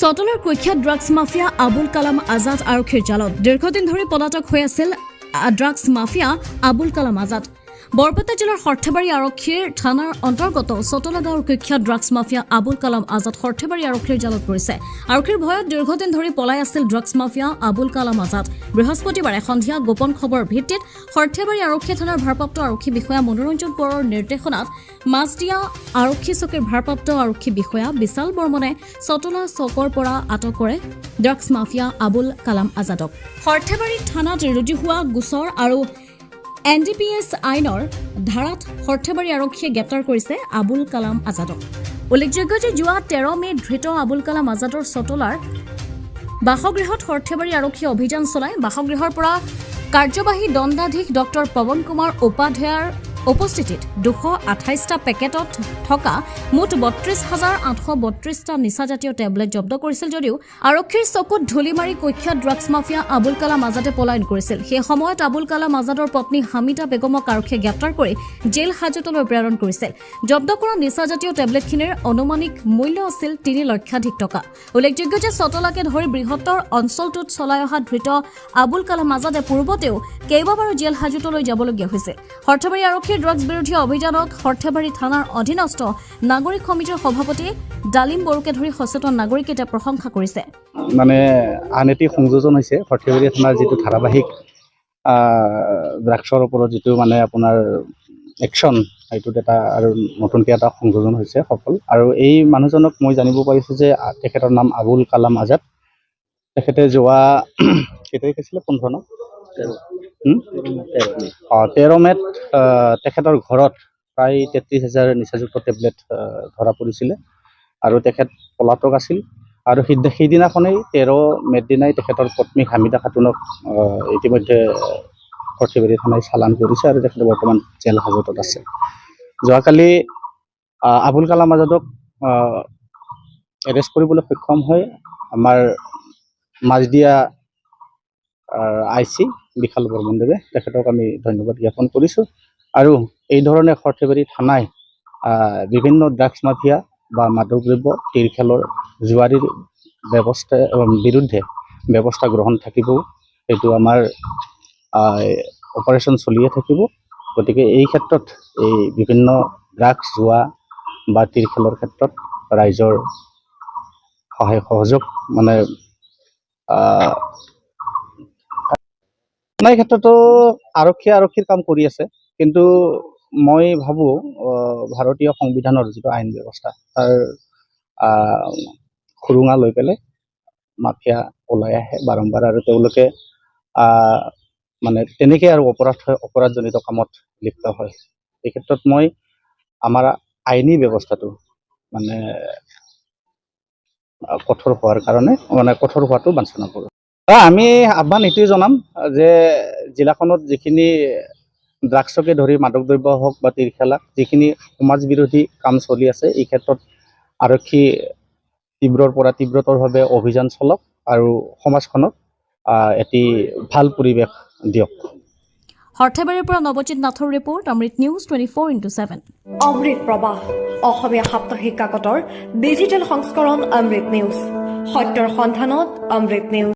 চটলৰ কুখ্যাত drugs mafia Abul Kalam Azad আৰক্ষীৰ জালত দীৰ্ঘদিন ধৰি পলাতক হৈ আছিল ড্ৰাগছ মাফিয়া আবুল কালাম আজাদ। বৰপেটা জিলাৰ সৰ্থেবাৰী আৰক্ষীৰ থানাৰ অন্তৰ্গত চটলা গাঁৱৰ কুখ্যাত ড্ৰাগছ মাফিয়া আবুল কালাম আজাদ সৰ্থেবাৰী আৰক্ষীৰ জালত পৰিছে। আৰক্ষীৰ ভয়ত দীৰ্ঘদিন ধৰি পলাই আছিল ড্ৰাগছ মাফিয়া আবুল কালাম আজাদ। বৃহস্পতিবাৰে সন্ধিয়া গোপন খবৰ ভিত্তিত সৰ্থেবাৰী আৰক্ষী থানাৰ ভাৰপ্ৰাপ্ত আৰক্ষী বিষয়া মনোৰঞ্জন কোঁৱৰৰ নিৰ্দেশনাত মাছদিয়া আৰক্ষী চকীৰ ভাৰপ্ৰাপ্ত আৰক্ষী বিষয়া বিশাল বৰ্মনে চটলা চকৰ পৰা আটক কৰে ড্ৰাগছ মাফিয়া আবুল কালাম আজাদক। সৰ্থেবাৰী থানাত ৰুজু হোৱা গোচৰ আৰু NDPS আইনৰ ধাৰাত সৰ্থেবাৰী আৰক্ষীয়ে গ্ৰেপ্তাৰ কৰিছে আবুল কালাম আজাদক। উল্লেখযোগ্য যে যোৱা 13 মে'ত ধৃত আবুল কালাম আজাদৰ চটলাৰ বাসগৃহত সৰ্থেবাৰী আৰক্ষীয়ে অভিযান চলাই বাসগৃহৰ পৰা কাৰ্যবাহী দণ্ডাধীশ ডক্টৰ পৱন কুমাৰ উপাধ্যায়ৰ উপস্থিতিত 228টা পেকেটত থকা মুঠ 32,832টা নিচাজাতীয় টেবলেট জব্দ কৰিছিল যদিও আৰক্ষীৰ চকুত ধূলি মাৰি কুখ্যাত ড্ৰাগছ মাফিয়া আবুল কালাম আজাদে পলায়ন কৰিছিল। সেই সময়ত আবুল কালাম আজাদৰ পত্নী হামিদা বেগমক আৰক্ষীয়ে গ্ৰেপ্তাৰ কৰি জেল হাজতলৈ প্ৰেৰণ কৰিছিল। জব্দ কৰা নিচাজাতীয় টেবলেটখিনিৰ অনুমানিক মূল্য আছিল 3 লক্ষাধিক টকা। উল্লেখযোগ্য যে চটলাকে ধৰি বৃহত্তৰ অঞ্চলটোত চলাই অহা ধৃত আবুল কালাম আজাদে পূৰ্বতেও কেইবাবাৰো জেল হাজতলৈ যাবলগীয়া হৈছিল। সৰ্থেবাৰী আৰক্ষীৰ ড্ৰাগছ বিৰোধী অভিযানক সৰ্থেবাৰী থানাৰ অধীনস্থ নাগৰিক সমিতিৰ সভাপতি ডালিম বড়োকে ধৰি সচেতন নাগৰিকে প্ৰশংসা কৰিছে। মানে আন এটি সংযোজন হৈছে সৰ্থেবাৰী থানাৰ যিটো ধাৰাবাহিক ড্ৰাগছৰ ওপৰত যিটো মানে আপোনাৰ একশ্যন, সেইটোত এটা আৰু নতুনকৈ এটা সংযোজন হৈছে সফল। আৰু এই মানুহজনক মই জানিব পাৰিছোঁ যে তেখেতৰ নাম আবুল কালাম আজাদ। তেখেতে যোৱা কেই তাৰিখ আছিলে 15 ন 13 মে'ত তেখেতৰ ঘৰত প্ৰায় 33,000 নিচাযুক্ত টেবলেট ধৰা পৰিছিলে আৰু তেখেত পলাতক আছিল। আৰু সেইদিনাখনেই 13 মে'ৰ দিনাই তেখেতৰ পত্নী হামিদা খাতুনক ইতিমধ্যে সৰ্থেবাৰী থানাই চালান কৰিছে আৰু তেখেতে বৰ্তমান জেল হাজতত আছে। যোৱাকালি আবুল কালাম আজাদক এৰেষ্ট কৰিবলৈ সক্ষম হয় আমাৰ মাছদিয়া IC বিশাল বৰ্মনদেৱে। তেখেতক আমি ধন্যবাদ জ্ঞাপন কৰিছোঁ। আৰু এই ধৰণে সৰ্থেবাৰী থানাই বিভিন্ন ড্ৰাগছ মাফিয়া বা মাদক দ্ৰব্য তিৰখেলৰ জুৱাৰীৰ বিৰুদ্ধে ব্যৱস্থা গ্ৰহণ থাকিব। এইটো আমাৰ অপাৰেশ্যন চলিয়ে থাকিব। গতিকে এই ক্ষেত্ৰত এই বিভিন্ন ড্ৰাগছ জুৱা বা তিৰখেলৰ ক্ষেত্ৰত ৰাইজৰ সহায় সহযোগ মানে এই ক্ষেত্ৰতো আৰক্ষীৰ কাম কৰি আছে। কিন্তু মই ভাবোঁ ভাৰতীয় সংবিধানৰ যিটো আইন ব্যৱস্থা তাৰ সুৰুঙা লৈ পেলাই মাফিয়া ওলাই আহে বাৰম্বাৰ, আৰু তেওঁলোকে মানে তেনেকৈ আৰু অপৰাধজনিত কামত লিপ্ত হয়। এই ক্ষেত্ৰত মই আমাৰ আইনী ব্যৱস্থাটো মানে কঠোৰ হোৱাৰ কাৰণে কঠোৰ হোৱাটো বাঞ্ছনা কৰোঁ। আমি আহ্বান এইটোৱে জনাম যে জিলাখনত যিখিনি ড্ৰাগছকে ধৰি মাদক দ্ৰব্য হওক বা তিৰখেলা যিখিনি সমাজ বিৰোধী কাম চলি আছে, এই ক্ষেত্ৰত আৰক্ষী তীব্ৰৰ পৰা তীব্ৰতৰভাৱে অভিযান চলাওক আৰু সমাজখনক এটি ভাল পৰিৱেশ দিয়ক। সৰ্থেবাৰীৰ পৰা নৱজিৎ নাথৰ ৰিপৰ্ট, অমৃত নিউজ 24/7। অমৃত প্ৰবাহ অসমীয়া সাপ্তাহিক কাকতৰ ডিজিটেল সংস্কৰণ অমৃত নিউজ, সত্যৰ সন্ধানত অমৃত নিউজ।